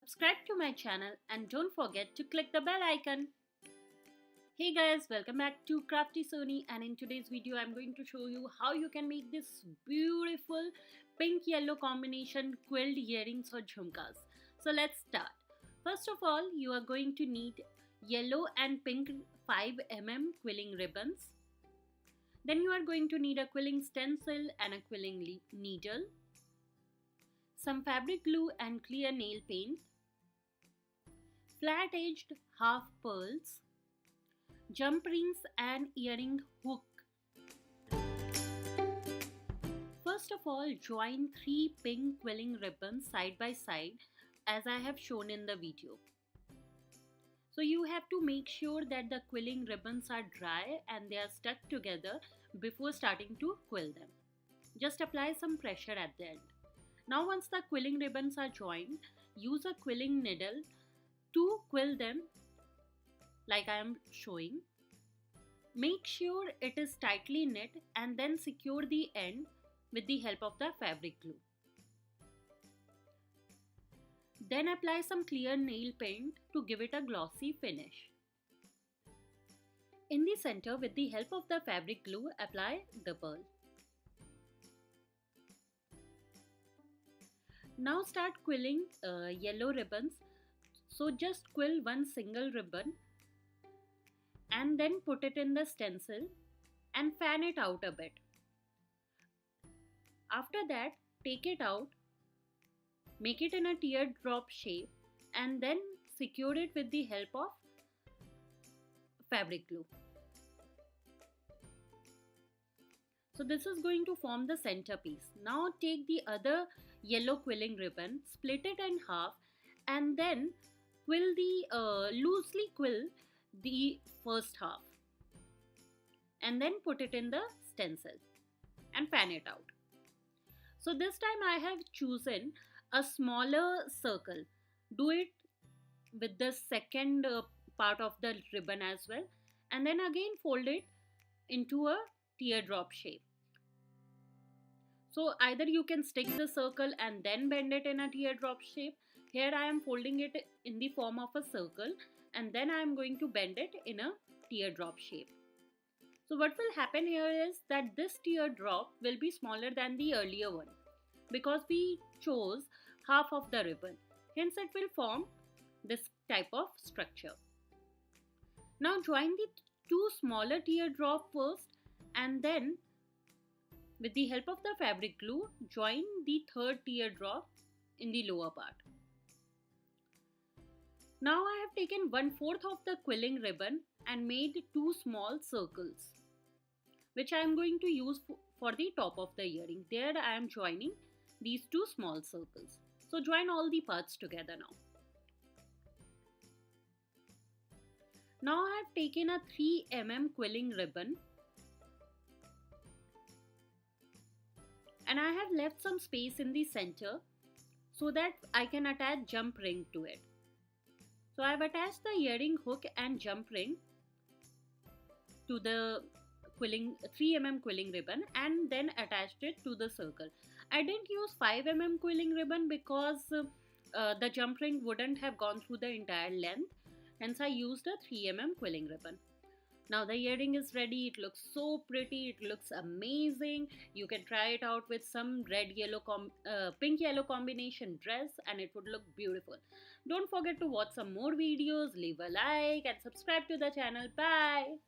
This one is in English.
Subscribe to my channel and don't forget to click the bell icon. Hey guys, welcome back to Crafty Soni, and in today's video I'm going to show you how you can make this beautiful pink yellow combination quilled earrings or jhumkas. So let's start. First of all, you are going to need yellow and pink 5mm quilling ribbons. Then you are going to need a quilling stencil and a quilling needle, some fabric glue and clear nail paint, flat-edged half pearls, jump rings and earring hook. First of all, join 3 pink quilling ribbons side by side as I have shown in the video. So you have to make sure that the quilling ribbons are dry and they are stuck together before starting to quill them. Just apply some pressure at the end. Now once the quilling ribbons are joined, use a quilling needle to quill them like I am showing. Make sure it is tightly knit and then secure the end with the help of the fabric glue. Then apply some clear nail paint to give it a glossy finish. In the center, with the help of the fabric glue, apply the pearl. Now start quilling yellow ribbons. So just quill one single ribbon and then put it in the stencil and fan it out a bit. After that, take it out, make it in a teardrop shape and then secure it with the help of fabric glue. So this is going to form the centerpiece. Now take the other yellow quilling ribbon, split it in half and then loosely quill the first half and then put it in the stencil and fan it out. So this time I have chosen a smaller circle. Do it with the second part of the ribbon as well, and then again fold it into a teardrop shape. So either you can stick the circle and then bend it in a teardrop shape. Here I am folding it in the form of a circle and then I am going to bend it in a teardrop shape. So what will happen here is that this teardrop will be smaller than the earlier one because we chose half of the ribbon. Hence it will form this type of structure. Now join the two smaller teardrop first and then with the help of the fabric glue, join the third teardrop in the lower part. Now I have taken 1/4 of the quilling ribbon and made two small circles, which I am going to use for the top of the earring. There I am joining these two small circles. So join all the parts together now. Now I have taken a 3mm quilling ribbon and I have left some space in the center so that I can attach jump ring to it. So I have attached the earring hook and jump ring to the 3mm quilling ribbon and then attached it to the circle. I didn't use 5mm quilling ribbon because the jump ring wouldn't have gone through the entire length. Hence I used a 3mm quilling ribbon. Now the earring is ready. It looks so pretty. It looks amazing. You can try it out with some pink yellow combination dress and it would look beautiful. Don't forget to watch some more videos. Leave a like and subscribe to the channel. Bye.